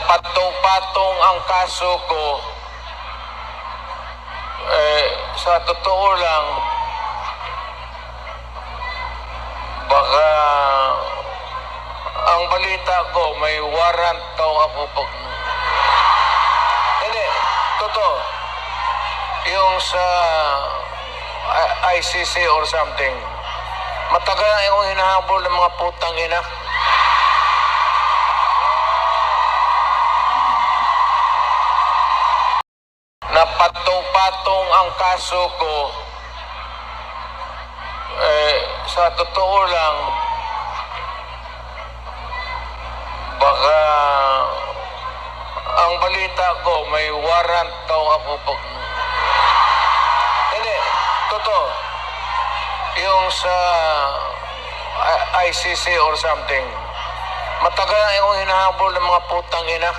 patong-patong ang kaso ko, sa totoo lang, baka ang balita ko, may warrant daw ako pag... Hindi, totoo. Yung sa ICC or something, matagal na yung hinahabol ng mga putang ina. Na patong-patong ang kaso ko, sa totoo lang, baka ang balita ko, may warrant daw ako pag... Hindi, totoo. Yung sa ICC or something, matagal na yung hinahabol ng mga putang ina.